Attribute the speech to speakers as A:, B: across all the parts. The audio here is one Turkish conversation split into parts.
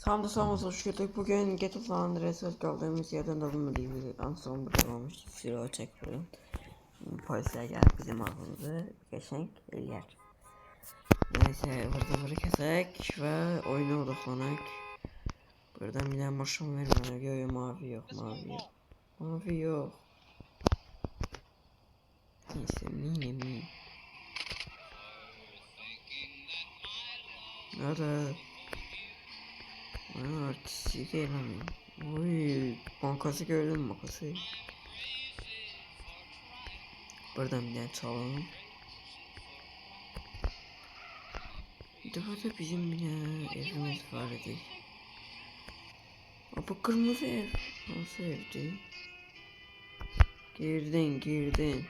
A: Tam da sağ hoş gördük. Bugün GTA San Andreas'a kaldığımız yerden devam ediyoruz. En son burada olmuştuk. Zero checkpoint. Polisler geldi bizim ağzımıza. Geçenk yer. Neyse burada kesek ve oyuna odaklanak. Buradan bir maşın vermene göğe mavi yok, mavi yok. Mavi yok. Neyse mini. Nerede? Artistik eylemim. Oy, bankası gördün mü bankası? Buradan bir tane çalalım. Burada bizim bir evimiz vardı. Bu kırmızı ev. Nasıl evdi? Girdin.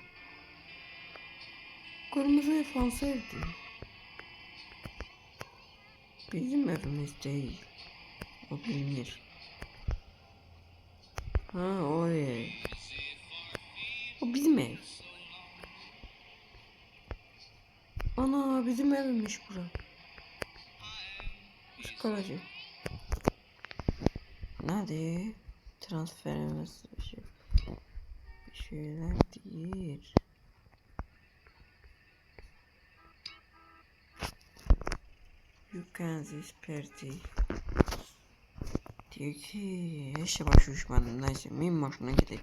A: Kırmızı ev nasıl evdi? Bizim evimiz değil. O bilinir. Ha o ev. O bizim ev. Ana bizim evmiş bura. Şu garajı. Nerede? Transferimiz bir şeyler değil. You can this party. Diyor ki işte baş düşmanım neyse min başına gidelim.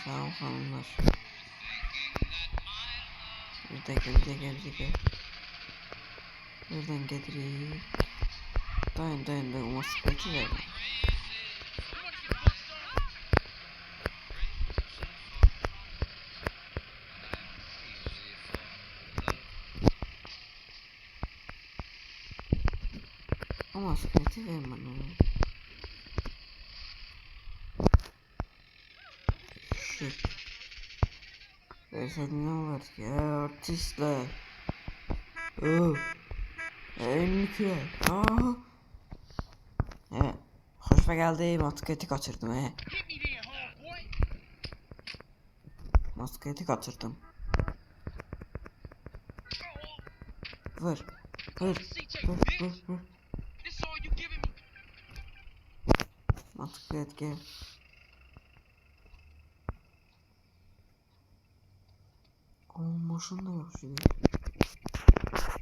A: Sağ ol hanımlar. Bir dakika. Buradan getireyim. Dayan o sıkıntı verme. Ama sıkıntı verme. Shit. Versen ne olur ya artistler. Oh. Ellikler. Aa. Evet. Hoşuma geldi. Masketi kaçırdım he. Masketi kaçırdım. Vur. Masket gel. Maşın da yok şimdi.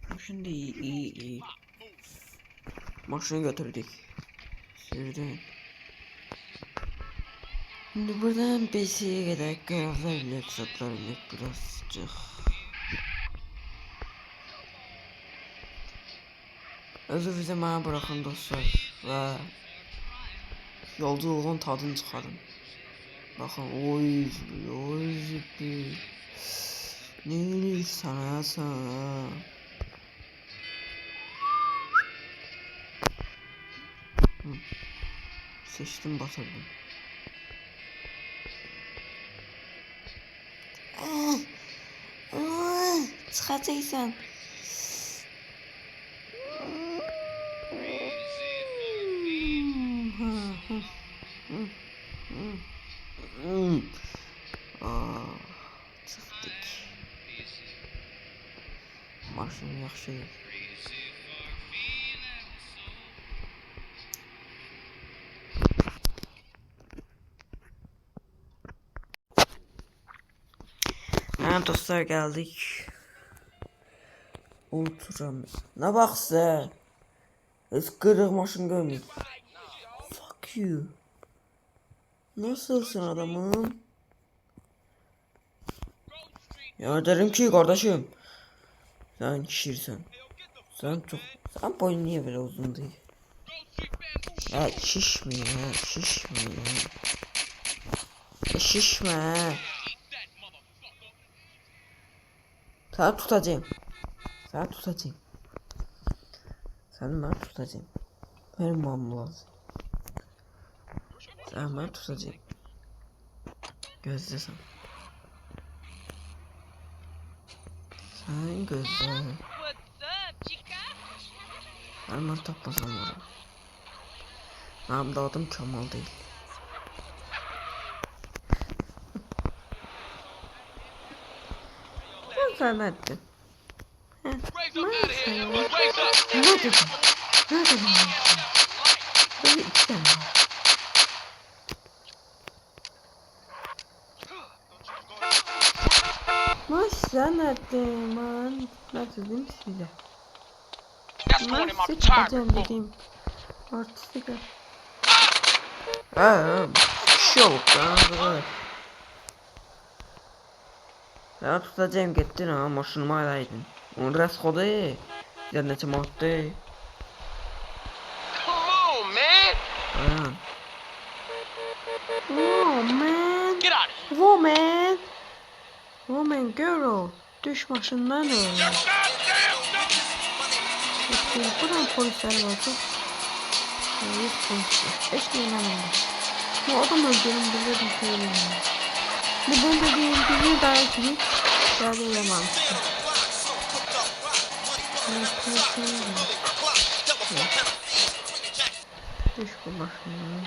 A: Maşın da iyi. Maşını götürdük. Sürdüm. Şimdi buradan PC'ye giderek görevlerle satlarım birazcık. Özür bize bana bırakın dostlar ve yolculuğun tadını çıkarın. Bakın oy zippi. Ne sana. Seçtim batırdım. Çıkacaksın. Çıktık. Maşın yaxşı. Evet dostlar geldik. Oturam. Ne baksa. Kırık maşın görmüyor. Fuck you. Nasılsın adamım? Ya derim ki kardeşim. Sen şişirsen. Sen boyun niye böyle uzun değil? Ya şişme. Şişme. Sana tutacağım. Sen ben tutacağım. Benim mamam lazım. Sen ben tutacağım. Gözle sen. Sen gözle. Ben tapmasam oraya. Benim de adım Kemal değil. Mazalattın. Mazalattın. Ne dedim? Ne dedim? Böyle iki tane. Mazalattın. Man. Nasıl diyeyim size? Nasıl çıkacağım dediğim. Artistik. Şok. Ya tutacağım gittin ha. Maşınıma alaydın. Onu raskodu. Cennetim attı. Oh man. Woman. Woman girl. Düş başından öyle. Buradan polisler var çok. Yüz polisler. Hiç inanamam. Bu adam öldüğünü bilirim söyleyeyim. Bu ben de birini daha etmek. Daha da uyamamıştım. Düş bu başından.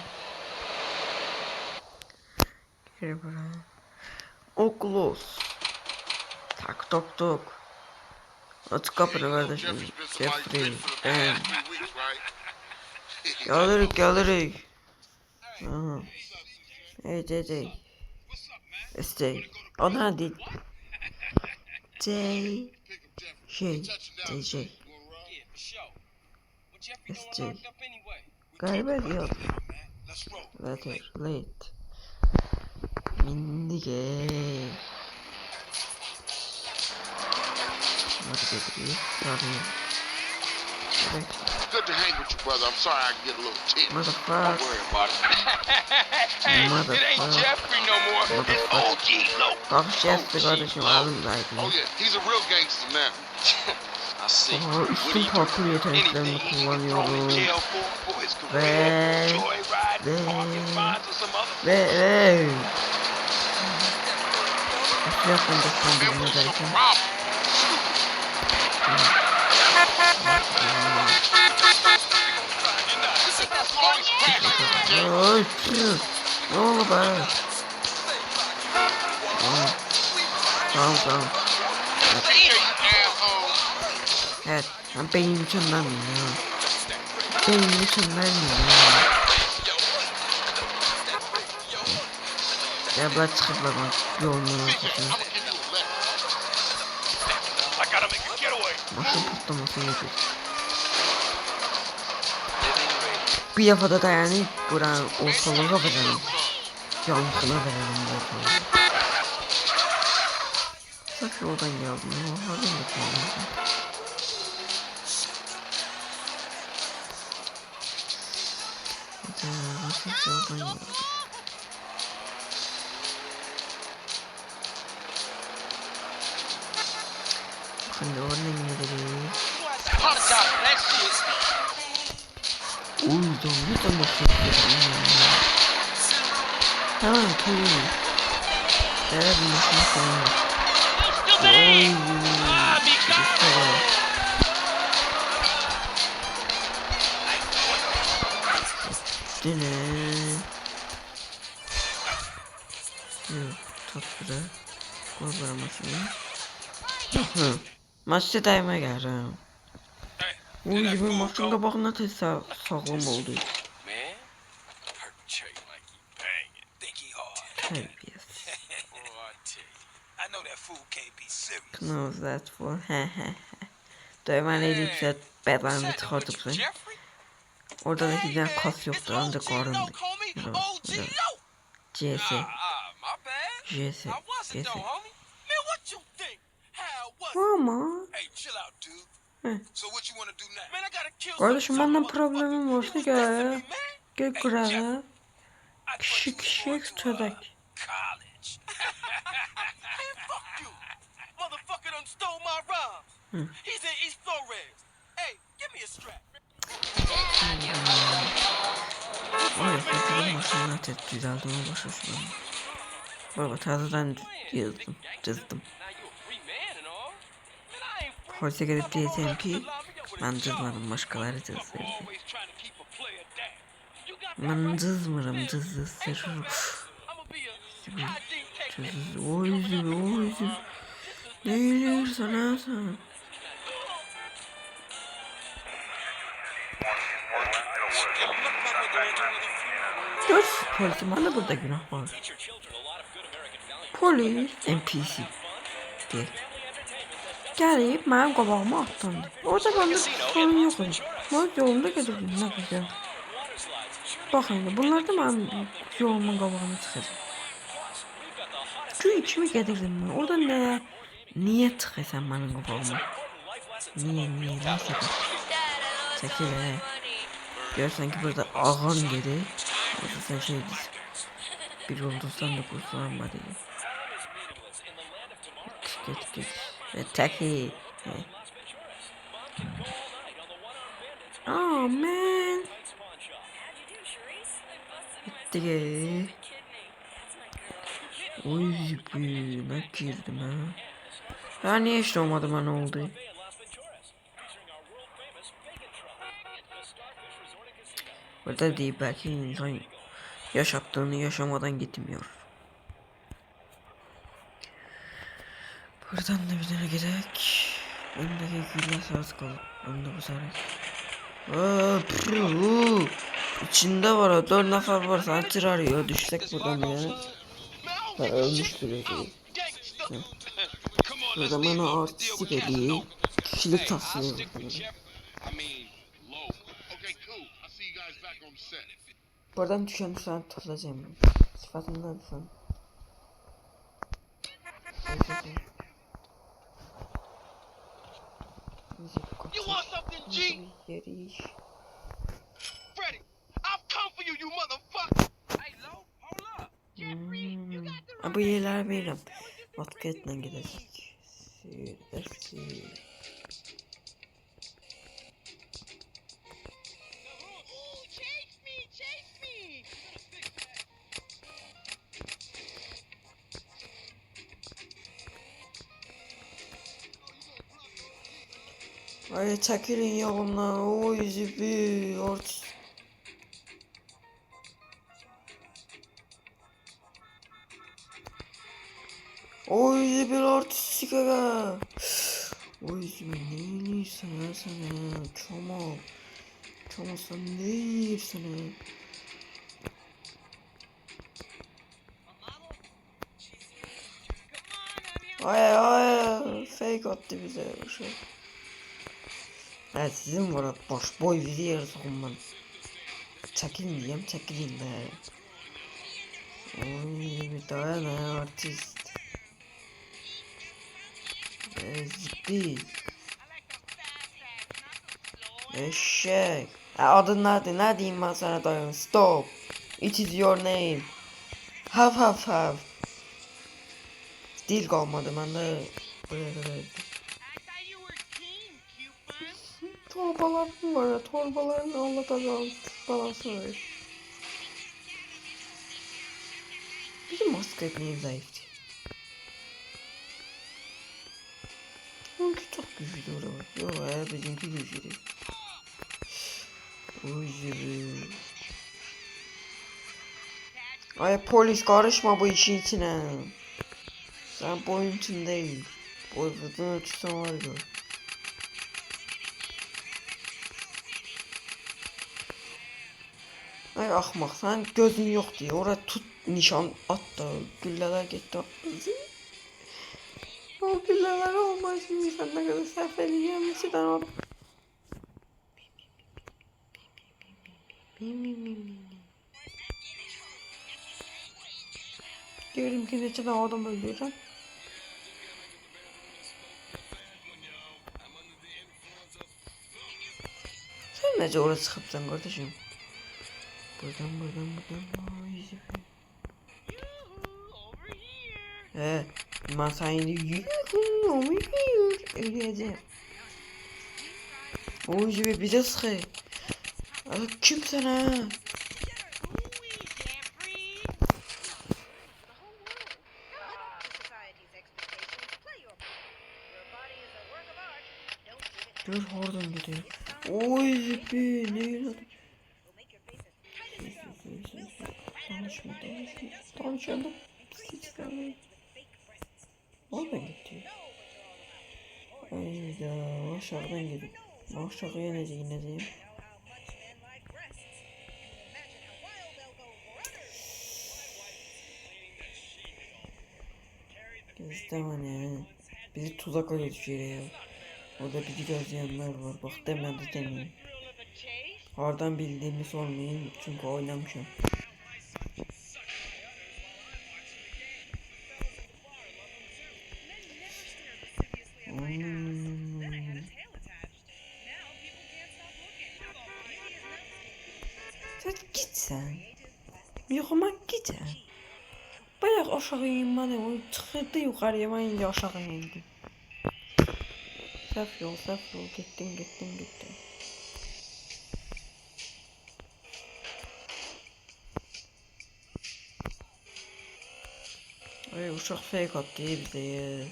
A: Geri buraya. Okulus. Tak tok tok. Aç kapını kardeşim. Jeffrey. Ben. Gelirik. Aha. Hey. Stay. Ona değil. DJ. SJ. Galiba yok. Late. Mindige.
B: Good to hang with you, brother. I'm sorry I can get a little ticked.
A: Motherfucker.
B: Don't worry about it.
A: It ain't
B: Jeffrey no more. It's OG Loc.
A: Kalk Jeffrey kardeşim alın zaten.
B: Oh yeah, he's a real gangster now. I see.
A: Üstün torpil yeteneklerini kullanıyorum. Ve Yapın dostum bizimle derken. Oy, ne oldu be? Tamam. Evet, benim için vermiyor. Ya bırak çıkıp bak yolundan ortasına. Başım patlamasını yapıyor. Bir yafada da yani buranın ortalığa verelim. Yansına verelim bu ortalığı. Bak yoldan geldim. Hadi bakalım. Nasıl yoldan geldim. Şimdi oradan gidelim. Uy, ne zaman tamam. Evet, nasıl sonra. Oy. Tatlıda. Korbara maşını. Maçta daima geldim. Uy, bu maçın kabağına tez sağlam oldu. Knows that for Dövmen edipse bedlenimi çıkartıp sen. Orada da giden kas yoktu ancak varındı. CS. Ama. Kardeşim benden problemim varsa gel. Gel kurala. Kişi tutak. Oy, kapıda maşınla tepkiz aldığıma başlasın. Baba tarzdan çizdim. Polise gelip diyeceğim ki ben cızmadım, başkaları cızsaydı. Ben cızmırım, cızsırım. Oy. Ne yürüyorsun ha sen? Göz polisim hala burada günah var. Polis NPC diye. Gelip benim qabağıma atlandı. Orada bende sorun yok idi. Ben yolunda gedirdim ne güzel. Bakın indi bunlar da benim yolumun qabağına çıxacaq. Çünkü kimi gedirdim ben. Orada niye çıxırsan benim qabağıma? Niye neyse de. Çekil he. Görsen ki burada ağan gelir. Yoksa sen şey diyorsun. Bir oldursan da kurtulanmadı. Git. Çekil. Oh man. Bitti. Oy ne girdim ha. Ya niye işte olmadı bana oldu? Burada değil belki insan yaşattığını yaşamadan gitmiyor. Buradan da bir tane gidek. Öndeki gülle saat kalır. Önde bu sefer. İçinde var o 4 nefer var sanatçı arıyor. Düşsek buradan ya. Ben ölmüştür öyle. Burada bana artistik ediyor. Kişilik tasviri bakıyorum. Buradan düşen şu an tutacağım. Sıfatından sonra.
B: You want something, G? Freddy, I've come for you, you motherfucker! Hey, Lo, hold up!
A: Bu yerler benim. Vatketle gidecek. Sürdersi. Ay çekilin yolumdan. Oy zibi. Oy zibi artistik aga. Oy zibi ne yiyorsun ha sana? Çoma sen ne yiyorsun ha? Ay fake attı bize bu şey. Evet sizin var boş boy bizi yarı sokunman. Çekilin diyeyim çekilin de. Oy bir tane artist. Zippi. Eşek. Adın ne diyeyim ben sana dayım. Stop. It is your name. Have. Dil kalmadı bende. Torbalar mı var ya? Torbaların Allah belasını verir. Bizim maske etmeyi zayıftı. Onunki çok güçlü orada. Yok ya bizimki güçlü. Uyuyor. Ay polis karışma bu işin içine. Sen boyun için değil. Boy fıtığın ölçüsü var ya. Ay ahmak sen gözün yok diye oraya tut nişan at da gülleler gitti. O gülleler olmaz şimdi sen ne kadar seferliyim içinden o. Diyorum ki içinden adam öldüreceğim. Sen nece oraya çıkıpsan kardeşim? Buradan. Ben sana yürüyeceğim. Öleceğim. O gibi bize sıkı. Kim sana? Dur oradan gidiyor. Oy zipi ne iladı? Tanışmadım. Oradan gitti. Hayda aşağıdan gidip aşağıya ineceğim. Gezden yani bizi tuzak öyle düşüyor ya. Orada bizi gözleyenler var. Bak demedi demeyin. Hardan bildiğimi sormayın çünkü oynamışım. Sen git sen. Yoxuma git sen. Bayaq aşağı inmədi, o çıxırdı yuxarıya, mən indi aşağı indim. Səhv yol, getdim. Ay, uşaq fake attı bizə ya.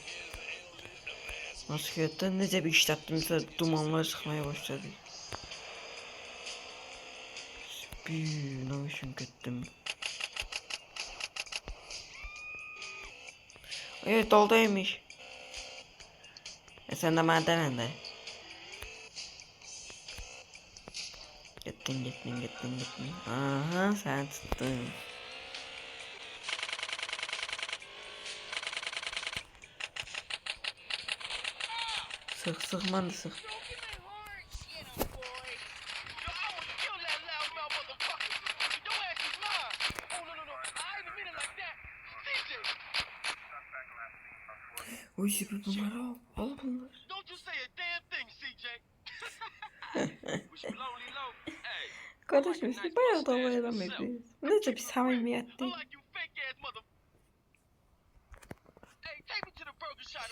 A: Maskiyatdan necə bir işlətdimsə dumanlar çıxmaya başladı. Ne işin gittim. Evet doldaymış. Sen de benden de. Gittin. Aha sen tuttun. Sık man sık. Oy süper bunları al bunları. Kardeşim siz bayağı da oyalanmayabiliriz. Nece bir samimiyetti.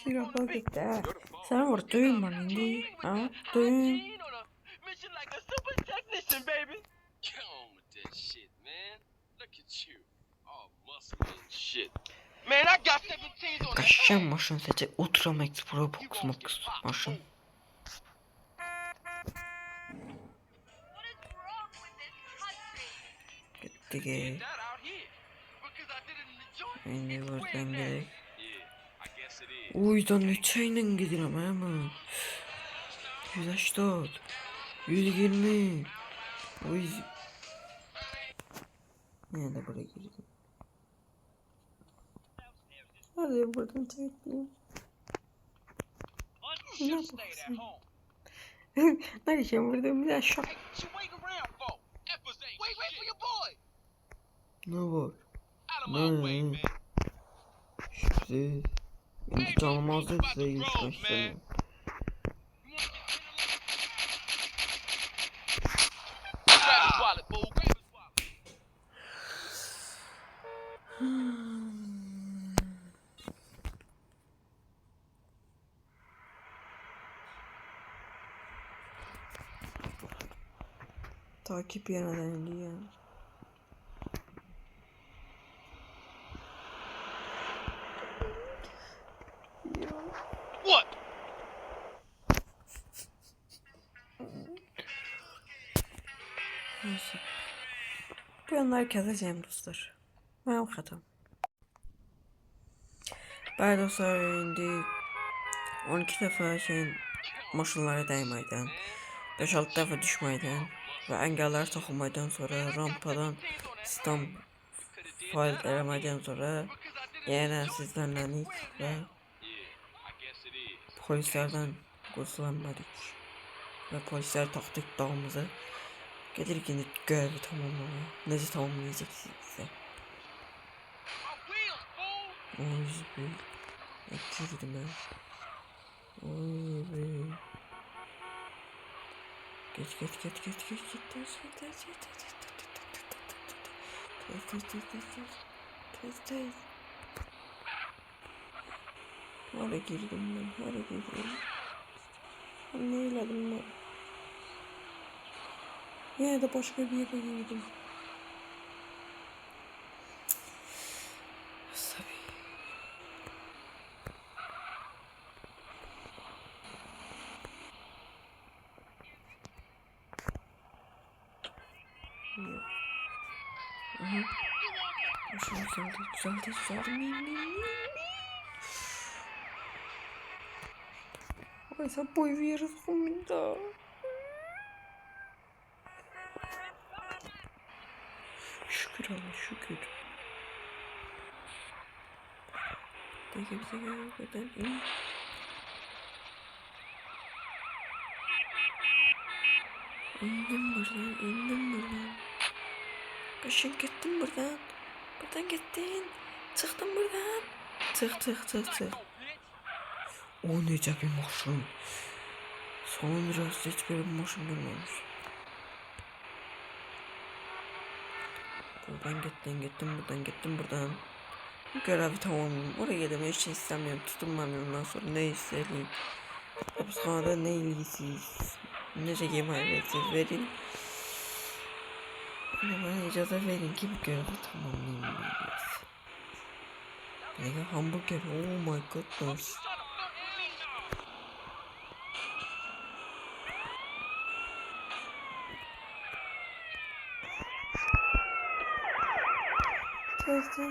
A: Şirafa gitti ha. Sen orada duyun bana indi. Ha duyun. Kaşşan maşın seçe Ultra Max Pro Box maşın. Gitti ki. Şimdi buradan gerek. Uydan neçeyle gidiyorum hemen. 180 120. Oy. Nerede buraya girdim? Hadi buradan çekeyim. Ne yapıyorsun? Ne diyeceğim burada bir aşağı. Ne var? Ne? Şüphesiz. Benim canım ağzı size geçmek istemiyorum. Takip yaradan ya.
B: What?
A: Neyse. Bu yanları keseceğim dostlar. Ben xatam. Bəli dostlar indi 12 dəfə maşınlara dəyməkdən, 5-6 dəfə düşməkdən və əngəlləri toxunmaqdan sonra rampadan stam fail eləməkdən sonra yenə sizlərlənik və polislərdən qurtulanmadık və polislər taxtık dağımızı. Gedirik indi görevi tamamlamaya. Necə tamamlayacaqsınız? Oy be. Girdim ben. Oy be. Geç. Tez. Hara girdim ben. Ne eyledim ben? Yine de başka bir yere girdim. Aha. Şunu düzeldi. Забой вирус у меня. Şükür Allah şükür. De kimse gelmeden in. İndim buradan. Kaşın gittin buradan. Buradan gittin. Çıktın buradan. Çık. O nece bir maşın. Sonrası hiç böyle bir maşın görmemiş. Buradan gittim buradan. Görevi tamamlayayım. Oraya da hiç istemiyorum. Tutunmam ondan sonra ne isteyeyim. Hapishanede ne ilgisiz. Nece yemeğinizi verin. Bana icazet verin ki bu görevi tamamlayayım. Mega hamburger. Oh my goodness. Tamam.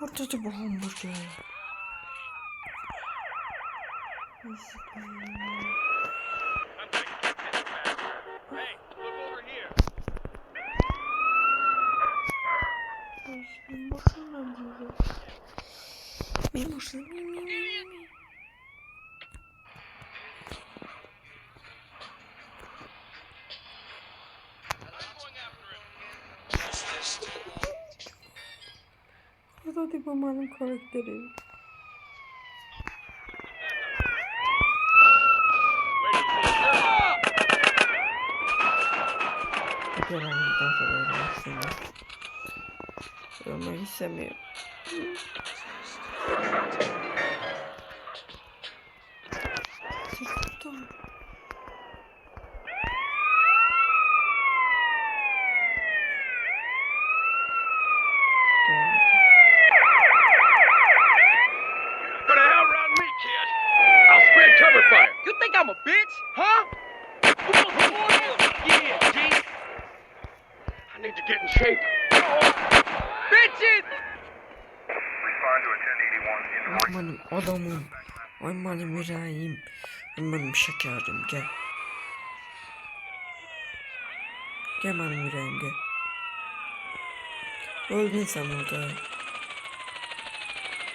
A: Orada da bu hamburger.
B: Hey, look over here.
A: Benim hoşumdan değil. Benim hoşumdan değil. Burada bu benim karakterim. Görevimden sonra ölmek istemiyorum. Ölmek istemiyorum. Tuttum.
B: For the hell around me, kid. I'll spread cover fire. You think I'm a bitch? Huh? Yeah, G. I need to get in shape. Bitches!
C: Respond to a 1081 in the
A: Benim adamım. Ay benim yüreğim. Benim şekerim gel. Gel benim yüreğim gel. Öldün sen orada.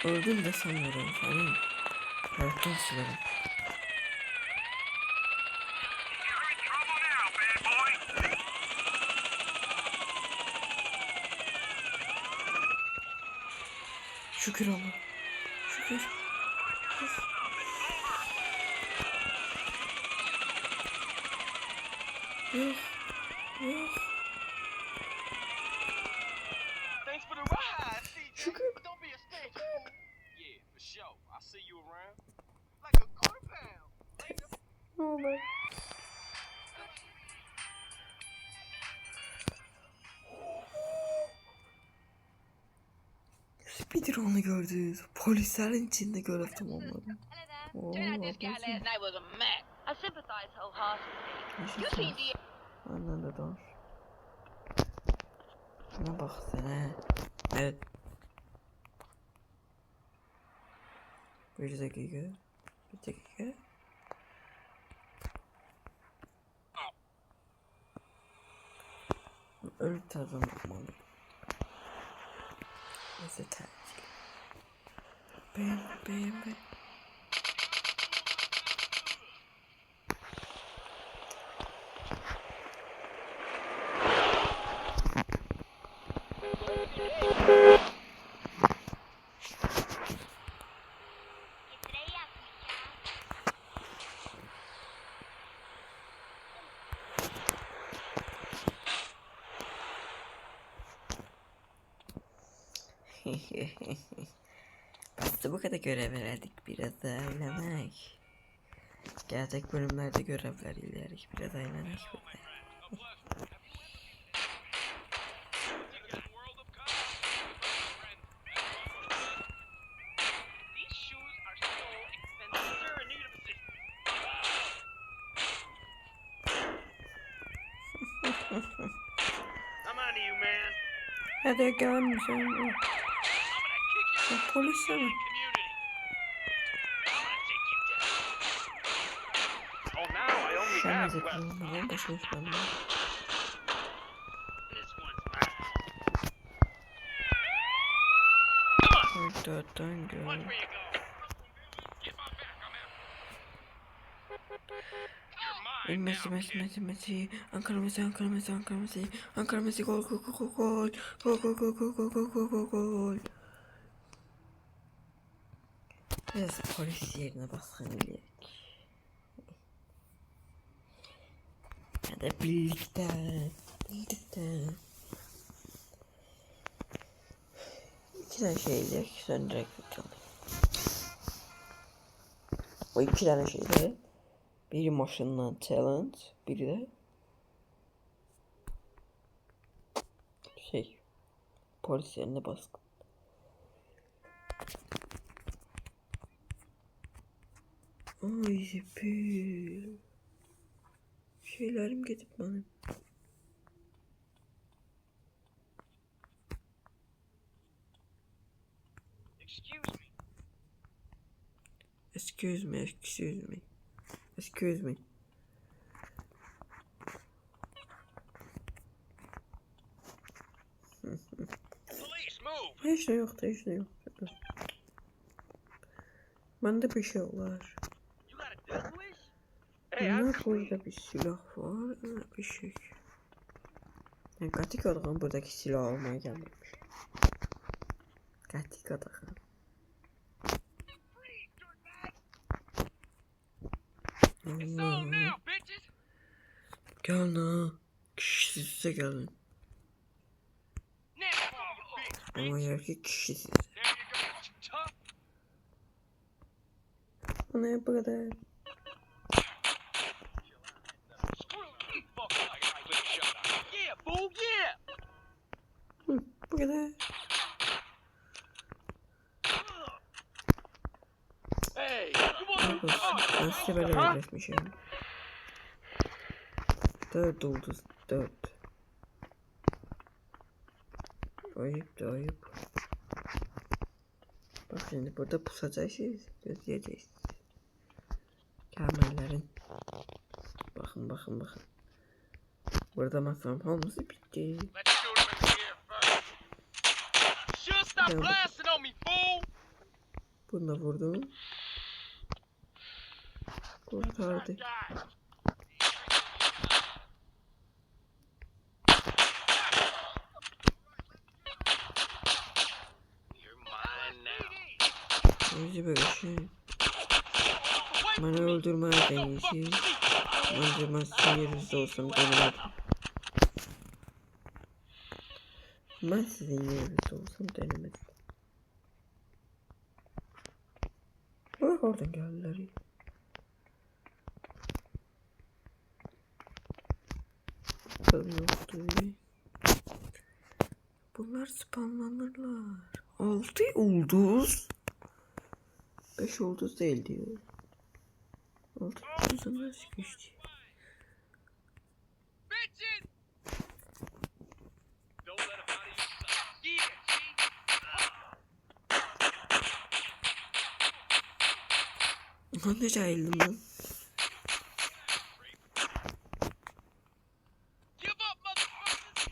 A: Öldün de sen orada. Senin hayattan silerim. Şükür Allah. Şükür. Yok.
B: Thanks for the ride, CJ.
A: Şükür.
B: Don't be a snitch. Yeah, for sure. I'll see you around. Like a quarter pound.
A: Ne olur. Speedrun'u gördünüz. Polislerin içinde görev tamamladım. Oo,
D: Doing that guy
A: ablacığım.
D: last night was a mess. I sympathize wholeheartedly. You seem to
A: Annen de dur. Şuna bak sana. Evet. Bir dakika. Ölü tarzım yapmalı. Neyse tercih. Beğen. Bastı bu kadar görev verdik, biraz da eğlenek. Gelecek bölümlerde görevler ilerik, biraz eğlenek.
B: you, man.
A: Hadi gelmişsin.
B: I'm gonna kick you
A: Polis sana.
B: community. I'm gonna take you down. Oh, now I only
A: Sen
B: have
A: bize
B: left.
A: kullanmadan başına çıkalım.
B: This one's mine. Come on.
A: Dörtten
B: Watch
A: gör.
B: where you go. Get my back, I'm out. You're mine now, kid.
A: Messi. Ankara Messi. Ankara Messi gol. Gol. Biraz polis yerine basın gerek. Ya da birlikte. İki tane şeyle söndürerek bakalım. O iki tane şeyle biri maşından talent, biri de polis yerine baskın. Ay zipil. Şeylerim gidip bana.
B: Excuse me.
A: Excuse me.
B: Police, move.
A: Hiç ne yok. Bende bir şey var.
B: You got a death wish? Hey, I'm
A: Bunda burada bir silah var. Bir şey. Yani katik adam buradaki silah almaya gelmemiş. Katik adam.
B: It's on now, bitches.
A: Gel lan. Kişisize gelin.
B: Now, you bitch.
A: Ama erkek kişisiz.
B: There you go. Tough.
A: Bana bu kadar.
B: Screw you. Fuck like I get shot at. Yeah, fool, yeah.
A: Bu kadar.
B: Hey, you want
A: Bak olsun. Ben size böyle öğretmişim. 4 oldu. 4. Ayıp. Bak şimdi burada pusacaksınız. Gözleyeceğiz. Kamerlerin. Bakın. Burada masam olması bitti.
B: Let's shoot him in the ear first. Should stop
A: Yeah.
B: blasting on me, fool.
A: Bunu da vurdum. Kurtardı.
B: Die. You're mine now.
A: Önce böyle şey. Beni öldürmeye deneyişi. Bence ben sizin yerinizde olsam denemedim. Ben sizin yerinizde olsam denemedim. Bak oradan geldiler ya. Tabii yoktu. Bunlar spamlanırlar. 6 ulduz. 5 ulduz değil diyor. 6 ulduz'a nasıl geçti?
B: Bitches! Don't let him out of your sight. Yeah, see?
A: Lan ne cahildim lan.
B: Give up, motherfuckers!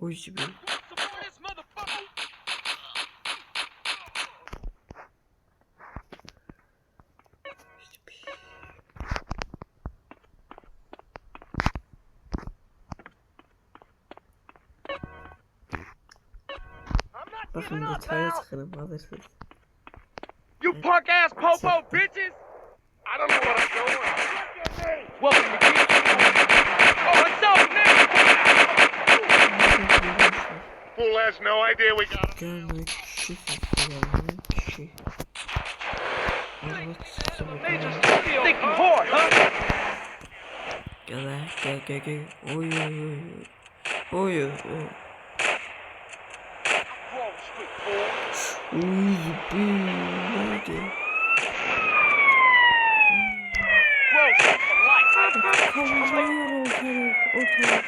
A: O işi bir.
B: Support this motherfucker! I'm not
A: Bakın
B: giving up
A: detaya
B: now!
A: tıkırım alırsınız.
B: You punk ass popo bitches! I don't know what I'm doing. Welcome to King. Oh, what's up, man? Fool has no idea we got him.
A: Gelme kişi sesi gelme kişi. Evet size bakalım.
B: Thinking hard, huh?
A: Gel. Oy.
B: Wall Street, fool.
A: Uy nerede?
B: Bro, for life.
A: Kavuşuyor ortalık. ortalık.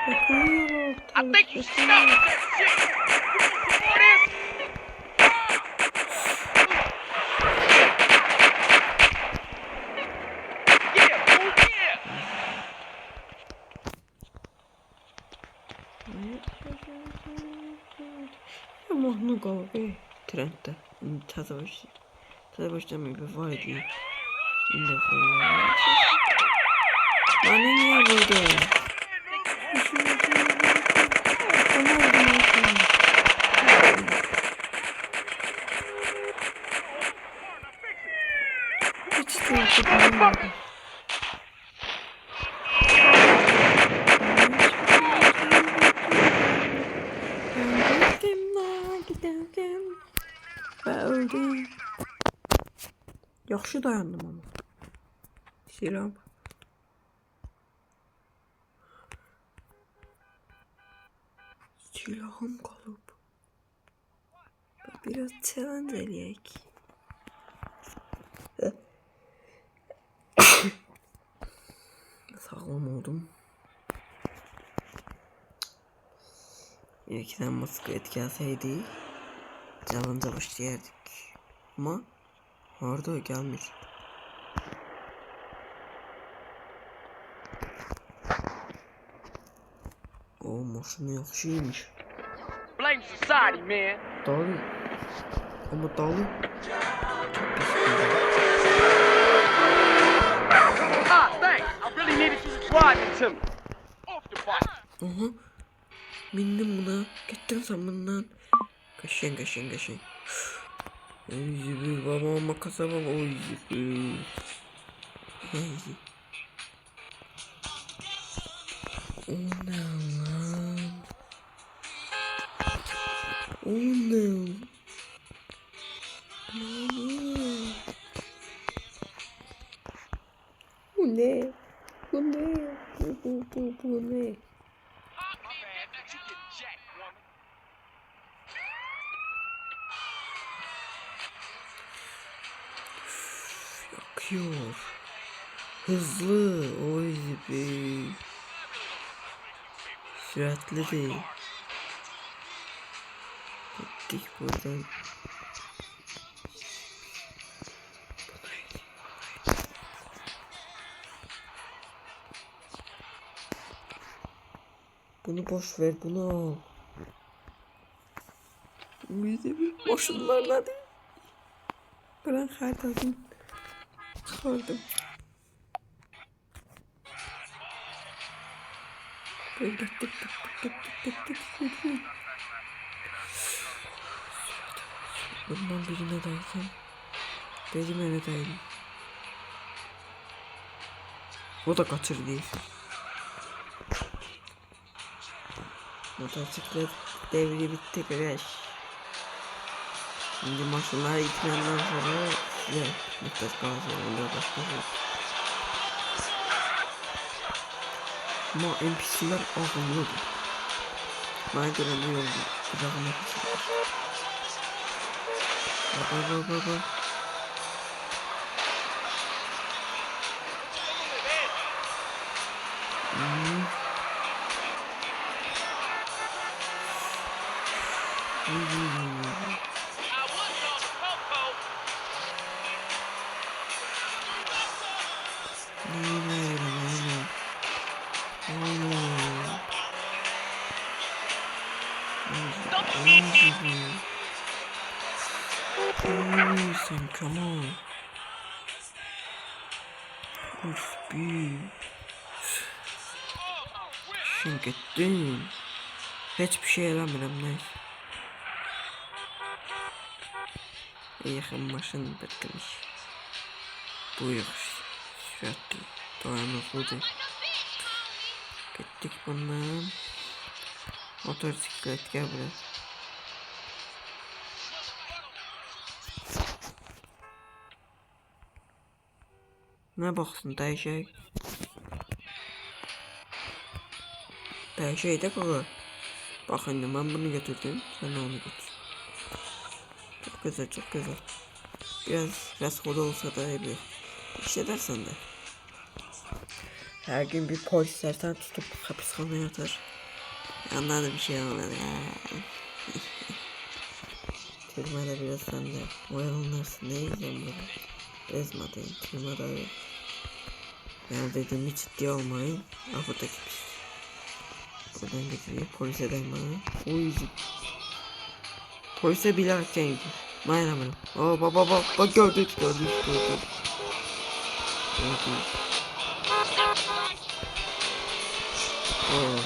A: Yakılıyor
B: I think you
A: ortalık.
B: smell
A: Yakılıyor.
B: that shit. You want this? Yeah, fool, yeah.
A: Mohnu qalıb trenddə. İndi təzə başlamayıb var idi. İndi fırlar. Bana niye vurdu? Hiç de giderken ve öldüm. Yaxşı dayandım ama. Selam. Silahım qalıb. Biraz challenge eləyək. Sağlam oldum. İlkiden motosiklet gelseydi challenge'a başlayardık. Ama orada gelmiş. O maşını yaxşıymış.
B: Blame society, man.
A: Dalı. Ama dalı.
B: Ah, thanks. I really needed you to drive it to me. Off the bike.
A: Aha. Bindim buna. Gittim sen bundan. Kaşın. Oy zibir babama kasaba oy zibir. O ne lan? O ne? Bu ne? Bu ne? Bu ne?
B: My bad. You getting jacked, woman.
A: Yakıyor. Hızlı. Oy zibir. Süratli değil. Gittik buradan. Bunu boş ver, bunu al. Bizim boşunlarla değil. Ben haritadan çıkardım. Böyle tık. Bundan birine daysam. Birine dayım. O da kaçır değil. Motosiklet devri bitti kreş. Şimdi maşınlar itmenden sonra size muhtaç kalacağım. Başka şey. Ama NPC'ler ağırlıyordu. Bana göre ne oldu? Kucağıma kısılır. Baba.
B: I was on the coco.
A: Sen come on. Speed. Sen gittin. Hiçbir şey eləmirəm neyse. Yaxın maşın bitmiş. Bu yaxşı. Süratli. Dayanıqlıdır. Gittik bundan. Motosiklet gel buraya. Ne baksın dəyişək. Dəyişək də qaqa. Bax indi mən bunu götürdüm. Sen onu götür. Çok güzel. Biraz koda olsa da bir iş edersen de. Her gün bir polisler sen tutup hapishaneye atar. Yandan da bir şey olmadı ya. Türmede biraz sen de oyalanırsın. Ne yiyeceğim böyle? Ezmadayım. Türmede yok. Yani dediğimi ciddi olmayın. Afadaki pis. Buradan getiriyor. Polise dayanmayın. Uyucu. Polise bile hakken gidiyor. Mayna bana. Oo bak gördük. Oo.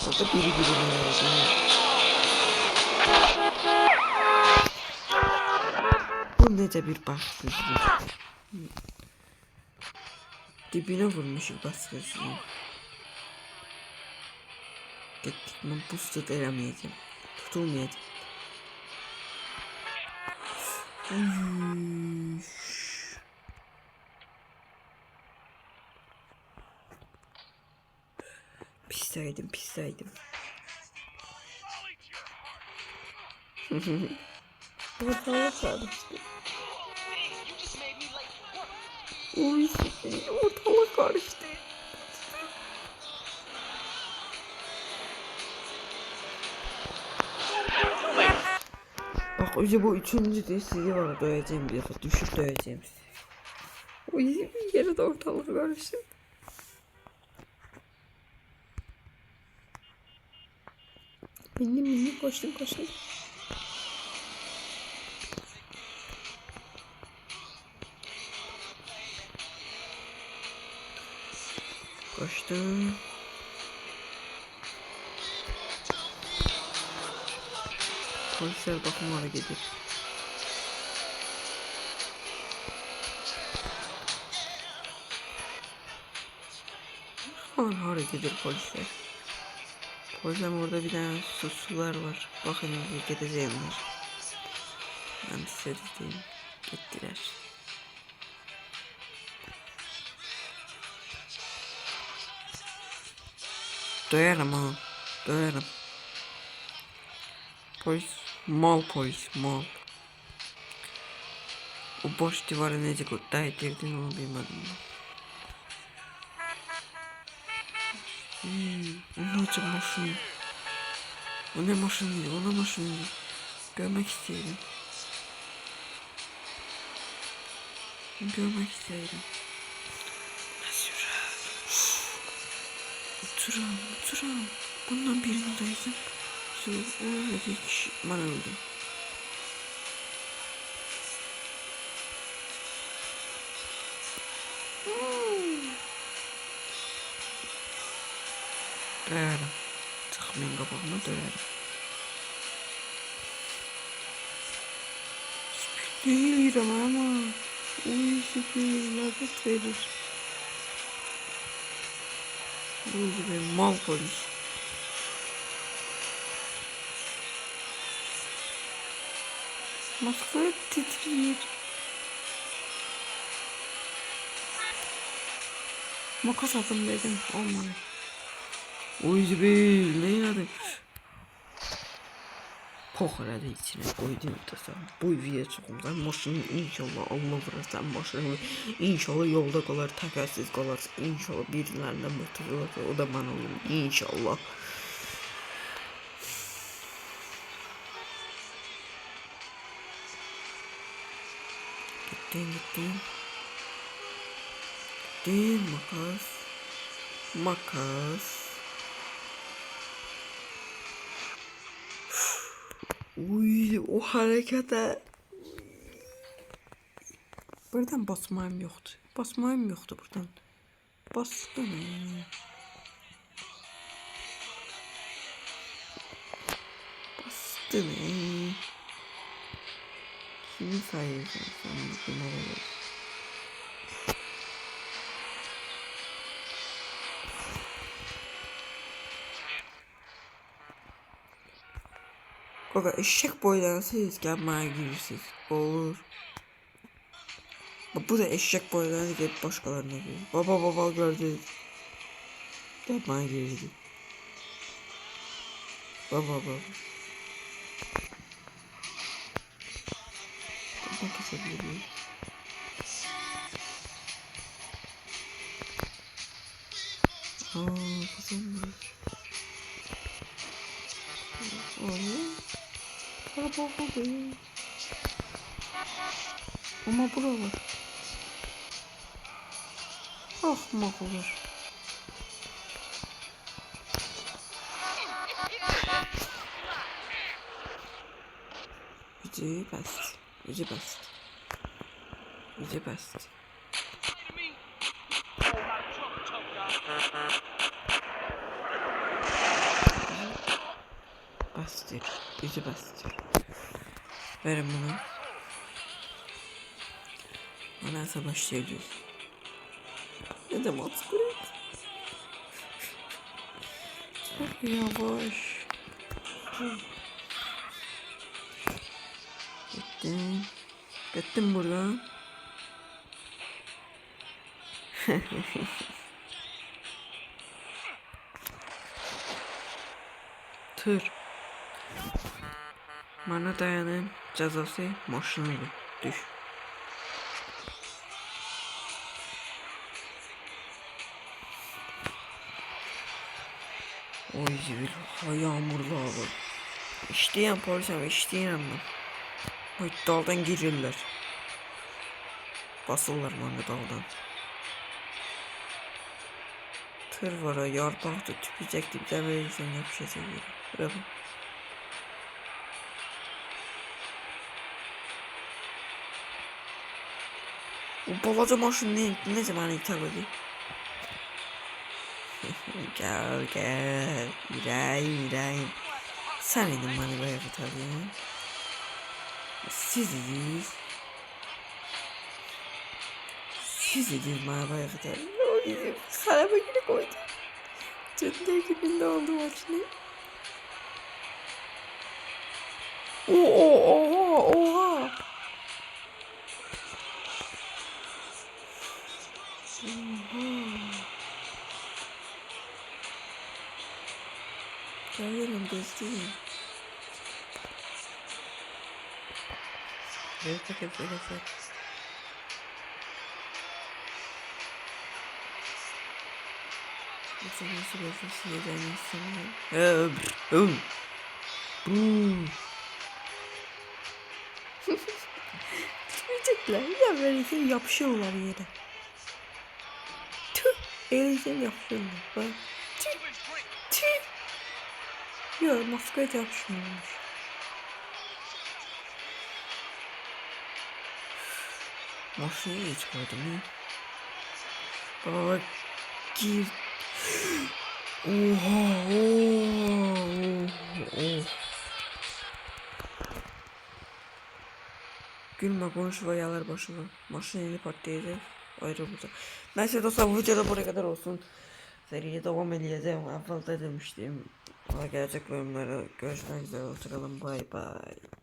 A: Orada biri birine yazıyor. Bu nece bir bahtsızlık. Dibine vurmuşum baskısını. Gittik ben pustet eramayacağım. Tutulmayacağım. Pissaydım. Ortalık karıştı. Oy, ortalık karıştı. Bak önce bu üçüncü de sizi var döveceğim bir defa düşüp döveceğim sizi. Oy bir yere de ortalık karıştı. Bindim koştum. Koştum. Polisler bakım oraya gidiyor. Aman hareket ediyor polisler. Polisler orada bir tane suçlular var. Bakın gideceğimler. Ben size dedim. Gittiler. Doyarım ha. Doyarım. Polis. Mal. O boş duvara nece dayetirdin onu bilmedim ben. Onun için maşın. O ne maşın diyor, ona maşın diyor. Görmek istedim. Oturam. Bundan birini dayısın. Öyle kişi bana öldü. Döverim. Çıkmayın kapağıma döverim. Değilim ama. Uyuşuyor, lanet verir. Bu gibi mal polis. Maskara titriyor. Makas atın dedim. Olmadı. Uyucu bir neyin adı? Poharadı içine koydum da bu videoya çıkımdan maşını inşallah Allah vurarsan maşını inşallah yolda kalır tekersiz kalır inşallah birilerinden motor olur o da bana olur inşallah. Gittin makas. Uy o harekete. Buradan basmayım yoktu. Buradan. Bastım. Kimi sayıyorsun sen bu numaraları? Baba eşek boylansız gelmeye girirsiniz. Olur. Bu da eşek boylarına gelip başkalarına giriyor. Baba gördük. Gelmeye girdi. Baba. Buradan kesebilirim. Kızım. Araba oldu. Ama bura var. Ahmak olur. Yüce bast. Yüce bast. Yüce bast. Bastır. Yüce bastır. Verin bunu. Bana savaşıyoruz. Ne de maskurt. Çok yavaş. Gittim. Gittim buradan. Tır. Bana dayanın cezası maşınıydı. Düş. Oy zivil. Ha yağmurlu hava. İşleyen polisem işleyen ben. Bu daldan girirler. Basırlar bana daldan. Tır var ha yarpaktı tüpecekti bir de verirsen yapışacak yeri. Bravo. O balaca maşın ne zaman ithal ediyor? Gel. Yüreğim. Sen idin bana böyle ithal ediyor. Siziz bana böyle ithal ediyor. Haraba güne koydum. Cadılar gününde oldu maçını. Oha. Gelirim dostum. Evet, evet. Nasıl şeyden insanlar. Tüyecekler ya böylece yapışıyorlar yere. Tüh. Böylece yapışıyorlar. Bak. Tüh. Yok maskaya yapışmıyormuş. Maşayı hiç koydum ya. Baba bak. Gir. Oha. Gülme konuş ve yalar başına. Maşın yeni patlayacak. Ayrı burada. Neyse dostlar bu videoda buraya kadar olsun. Seriye devam edeceğim. Evvel de demiştim. Gelecek bölümlere görüşmek üzere. Oturalım. Bye bye.